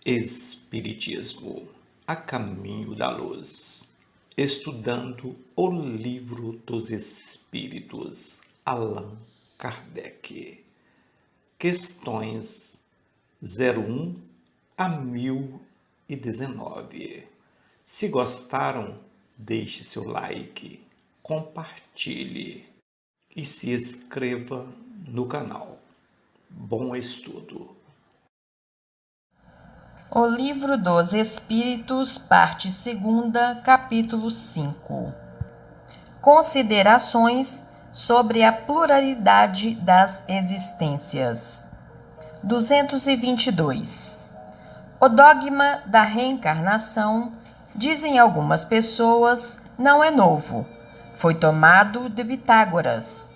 Espiritismo, a caminho da luz. Estudando o Livro dos Espíritos, Allan Kardec. Questões 01 a 1019. Se gostaram, deixe seu like, compartilhe e se inscreva no canal. Bom estudo. O Livro dos Espíritos, parte 2ª, capítulo 5. Considerações sobre a pluralidade das existências. 222. O dogma da reencarnação, dizem algumas pessoas, não é novo. Foi tomado de Pitágoras.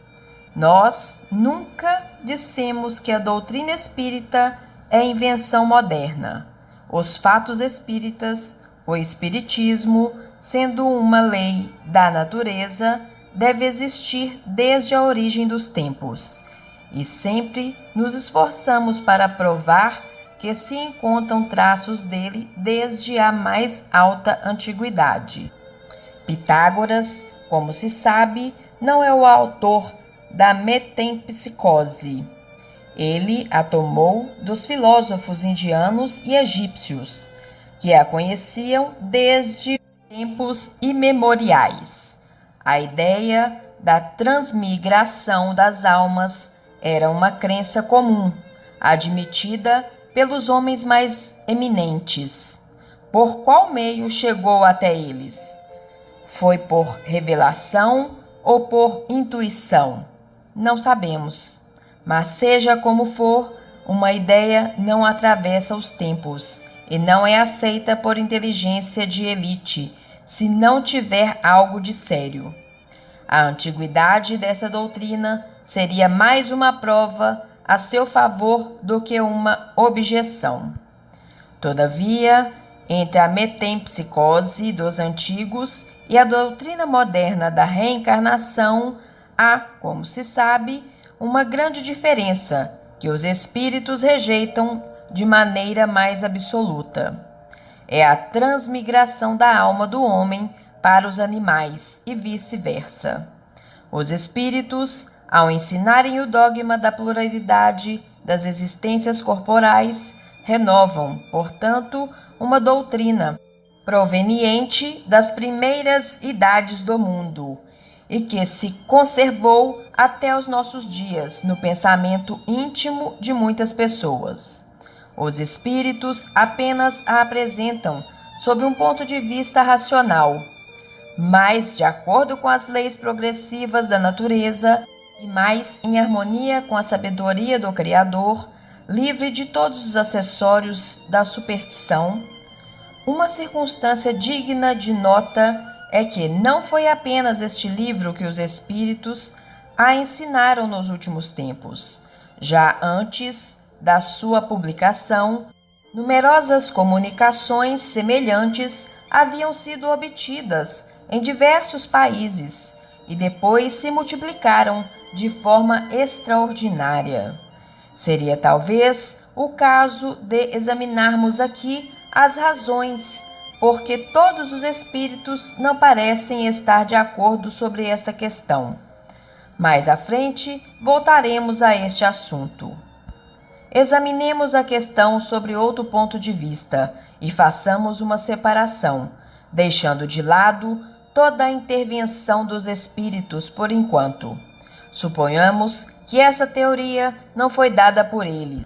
Nós nunca dissemos que a doutrina espírita é invenção moderna. Os fatos espíritas, o espiritismo, sendo uma lei da natureza, deve existir desde a origem dos tempos. E sempre nos esforçamos para provar que se encontram traços dele desde a mais alta antiguidade. Pitágoras, como se sabe, não é o autor da metempsicose. Ele a tomou dos filósofos indianos e egípcios, que a conheciam desde tempos imemoriais. A ideia da transmigração das almas era uma crença comum, admitida pelos homens mais eminentes. Por qual meio chegou até eles? Foi por revelação ou por intuição? Não sabemos. Mas seja como for, uma ideia não atravessa os tempos e não é aceita por inteligência de elite se não tiver algo de sério. A antiguidade dessa doutrina seria mais uma prova a seu favor do que uma objeção. Todavia, entre a metempsicose dos antigos e a doutrina moderna da reencarnação, há, como se sabe, uma grande diferença que os espíritos rejeitam de maneira mais absoluta. É a transmigração da alma do homem para os animais e vice-versa. Os espíritos, ao ensinarem o dogma da pluralidade das existências corporais, renovam, portanto, uma doutrina proveniente das primeiras idades do mundo e que se conservou até os nossos dias no pensamento íntimo de muitas pessoas. Os espíritos apenas a apresentam sob um ponto de vista racional, mais de acordo com as leis progressivas da natureza e mais em harmonia com a sabedoria do Criador, livre de todos os acessórios da superstição. Uma circunstância digna de nota é que não foi apenas este livro que os espíritos a ensinaram nos últimos tempos. Já antes da sua publicação, numerosas comunicações semelhantes haviam sido obtidas em diversos países e depois se multiplicaram de forma extraordinária. Seria talvez o caso de examinarmos aqui as razões porque todos os espíritos não parecem estar de acordo sobre esta questão. Mais à frente, voltaremos a este assunto. Examinemos a questão sobre outro ponto de vista e façamos uma separação, deixando de lado toda a intervenção dos espíritos por enquanto. Suponhamos que essa teoria não foi dada por eles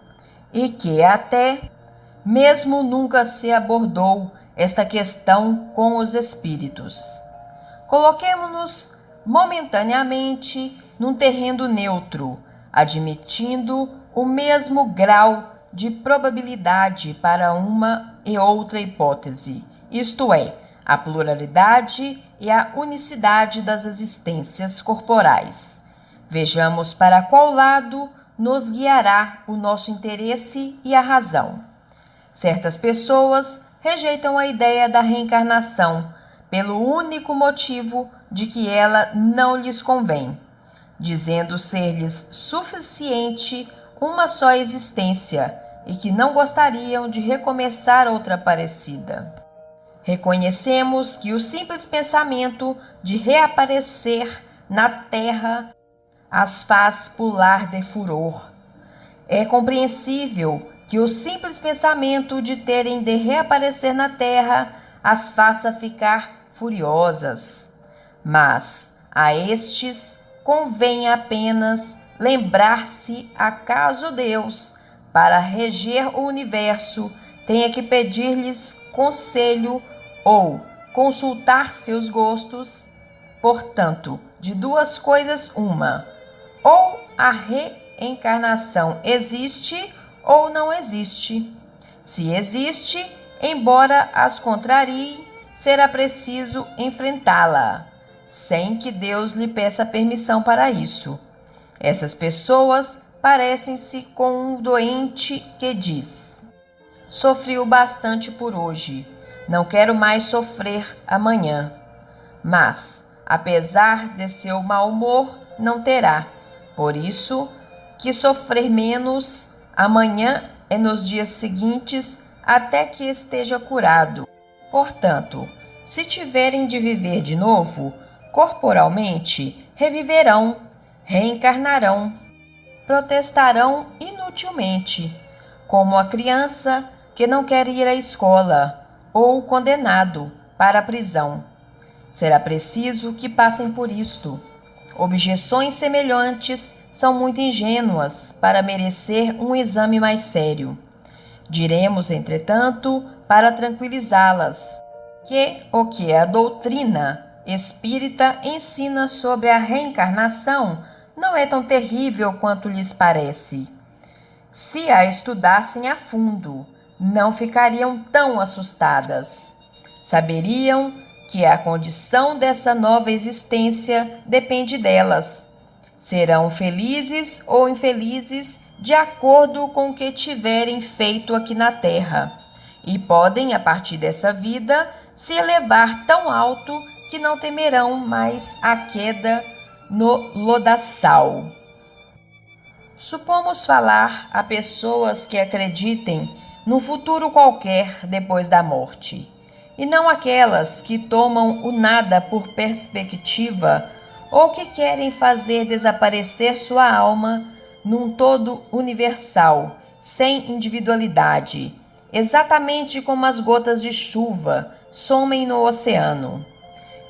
e que até mesmo nunca se abordou esta questão com os espíritos. Coloquemo-nos momentaneamente num terreno neutro, admitindo o mesmo grau de probabilidade para uma e outra hipótese, isto é, a pluralidade e a unicidade das existências corporais. Vejamos para qual lado nos guiará o nosso interesse e a razão. Certas pessoas rejeitam a ideia da reencarnação pelo único motivo de que ela não lhes convém, dizendo ser-lhes suficiente uma só existência e que não gostariam de recomeçar outra parecida. Reconhecemos que o simples pensamento de reaparecer na terra as faz pular de furor. É compreensível que o simples pensamento de terem de reaparecer na terra as faça ficar furiosas. Mas a estes convém apenas lembrar-se acaso Deus, para reger o universo, tenha que pedir-lhes conselho ou consultar seus gostos. Portanto, de duas coisas uma: ou a reencarnação existe ou não existe. Se existe, embora as contrarie, será preciso enfrentá-la, sem que Deus lhe peça permissão para isso. Essas pessoas parecem-se com um doente que diz: sofri o bastante por hoje, não quero mais sofrer amanhã. Mas, apesar de seu mau humor, não terá. Por isso, que sofrer menos amanhã e nos dias seguintes, até que esteja curado. Portanto, se tiverem de viver de novo, corporalmente, reviverão, reencarnarão, protestarão inutilmente, como a criança que não quer ir à escola, ou o condenado para a prisão. Será preciso que passem por isto. Objeções semelhantes são muito ingênuas para merecer um exame mais sério. Diremos, entretanto, para tranquilizá-las, que o que a doutrina espírita ensina sobre a reencarnação não é tão terrível quanto lhes parece. Se a estudassem a fundo, não ficariam tão assustadas. Saberiam que a condição dessa nova existência depende delas. Serão felizes ou infelizes de acordo com o que tiverem feito aqui na Terra, e podem, a partir dessa vida, se elevar tão alto que não temerão mais a queda no lodaçal. Supomos falar a pessoas que acreditem num futuro qualquer depois da morte, e não aquelas que tomam o nada por perspectiva ou que querem fazer desaparecer sua alma num todo universal, sem individualidade, exatamente como as gotas de chuva somem no oceano.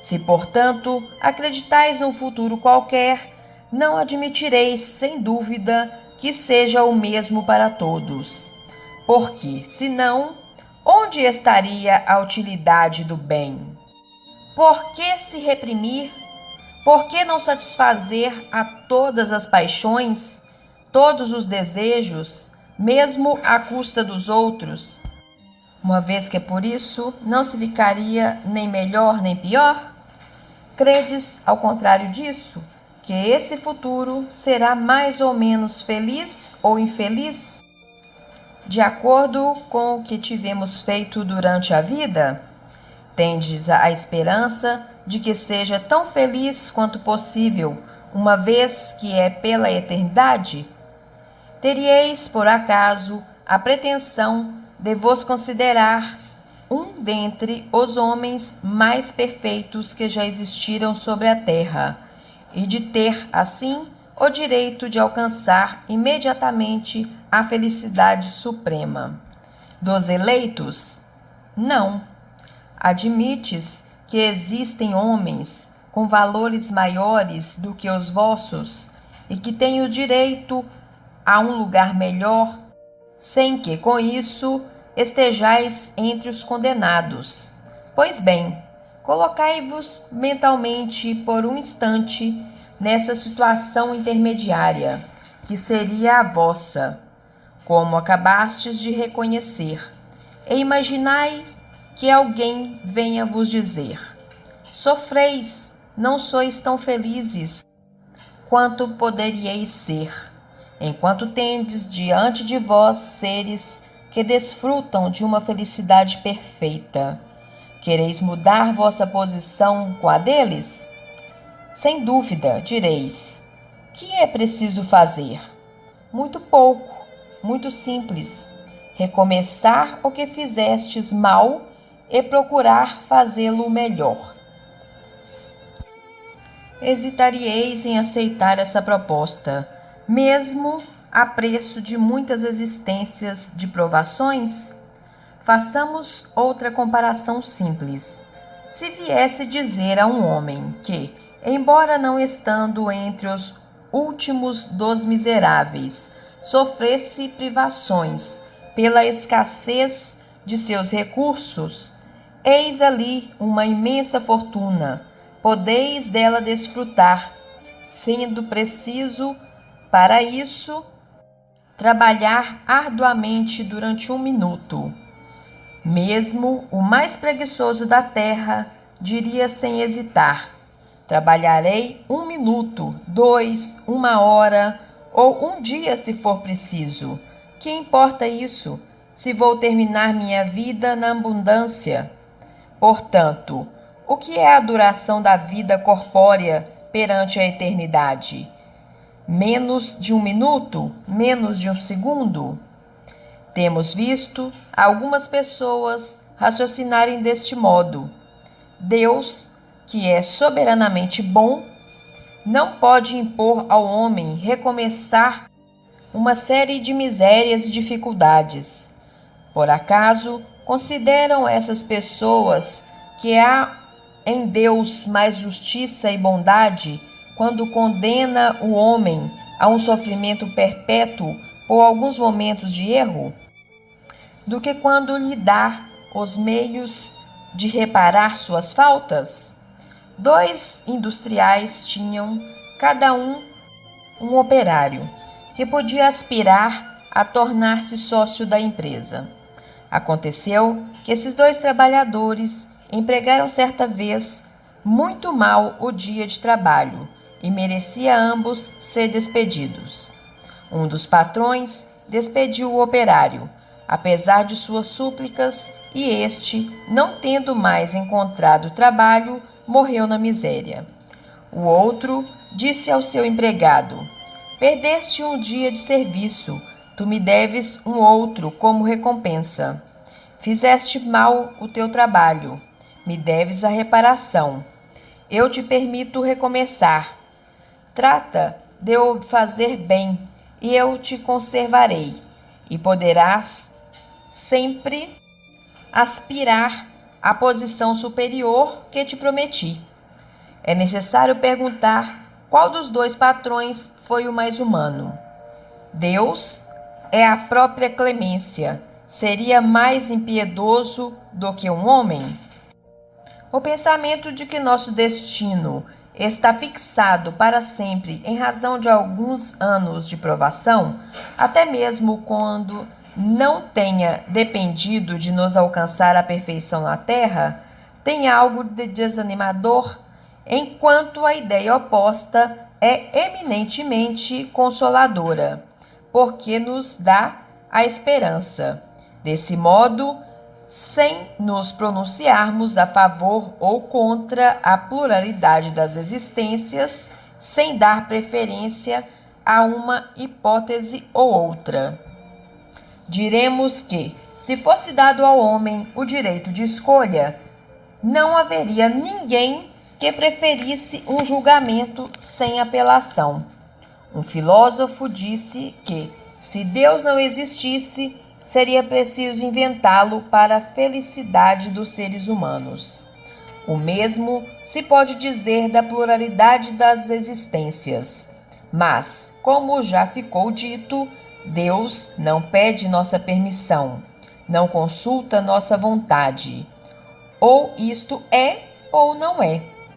Se, portanto, acreditais num futuro qualquer, não admitireis, sem dúvida, que seja o mesmo para todos. Porque, senão, onde estaria a utilidade do bem? Por que se reprimir? Por que não satisfazer a todas as paixões, todos os desejos, mesmo à custa dos outros? Uma vez que por isso não se ficaria nem melhor nem pior? Credes, ao contrário disso, que esse futuro será mais ou menos feliz ou infeliz, de acordo com o que tivemos feito durante a vida? Tendes a esperança de que seja tão feliz quanto possível, uma vez que é pela eternidade? Teríeis, por acaso, a pretensão de vos considerar um dentre os homens mais perfeitos que já existiram sobre a terra, e de ter, assim, o direito de alcançar imediatamente a felicidade suprema? Dos eleitos? Não. Admites que existem homens com valores maiores do que os vossos e que têm o direito a um lugar melhor, sem que, com isso, estejais entre os condenados. Pois bem, colocai-vos mentalmente por um instante nessa situação intermediária, que seria a vossa, como acabastes de reconhecer, e imaginai que alguém venha vos dizer: sofreis, não sois tão felizes quanto poderíeis ser, enquanto tendes diante de vós seres que desfrutam de uma felicidade perfeita. Quereis mudar vossa posição com a deles? Sem dúvida, direis: que é preciso fazer? Muito pouco, muito simples. recomeçar o que fizestes mal e procurar fazê-lo melhor. Hesitaríeis em aceitar essa proposta, mesmo a preço de muitas existências de provações? Façamos outra comparação simples. Se viesse dizer a um homem que, embora não estando entre os últimos dos miseráveis, sofresse privações pela escassez de seus recursos, eis ali uma imensa fortuna, podeis dela desfrutar, sendo preciso, para isso, trabalhar arduamente durante 1 minuto. Mesmo o mais preguiçoso da terra diria sem hesitar: trabalharei 1 minuto, 2, 1 hora ou 1 dia se for preciso. Que importa isso, se vou terminar minha vida na abundância? Portanto, o que é a duração da vida corpórea perante a eternidade? Menos de 1 minuto? Menos de 1 segundo? Temos visto algumas pessoas raciocinarem deste modo. Deus, que é soberanamente bom, não pode impor ao homem recomeçar uma série de misérias e dificuldades. Por acaso, consideram essas pessoas que há em Deus mais justiça e bondade quando condena o homem a um sofrimento perpétuo por alguns momentos de erro, do que quando lhe dá os meios de reparar suas faltas? 2 industriais tinham, cada um operário, que podia aspirar a tornar-se sócio da empresa. Aconteceu que esses 2 trabalhadores empregaram certa vez muito mal o dia de trabalho e merecia ambos ser despedidos. Um dos patrões despediu o operário, apesar de suas súplicas, e este, não tendo mais encontrado trabalho, morreu na miséria. O outro disse ao seu empregado: perdeste 1 dia de serviço, tu me deves um outro como recompensa. Fizeste mal o teu trabalho, me deves a reparação. Eu te permito recomeçar. Trata de o fazer bem, e eu te conservarei, e poderás sempre aspirar à posição superior que te prometi. É necessário perguntar qual dos 2 patrões foi o mais humano. Deus é a própria clemência. Seria mais impiedoso do que um homem? O pensamento de que nosso destino está fixado para sempre em razão de alguns anos de provação, até mesmo quando não tenha dependido de nos alcançar a perfeição na terra, tem algo de desanimador, enquanto a ideia oposta é eminentemente consoladora, porque nos dá a esperança. Desse modo, sem nos pronunciarmos a favor ou contra a pluralidade das existências, sem dar preferência a uma hipótese ou outra. Diremos que, se fosse dado ao homem o direito de escolha, não haveria ninguém que preferisse um julgamento sem apelação. Um filósofo disse que, se Deus não existisse, seria preciso inventá-lo para a felicidade dos seres humanos. O mesmo se pode dizer da pluralidade das existências. Mas, como já ficou dito, Deus não pede nossa permissão, não consulta nossa vontade. Ou isto é ou não é.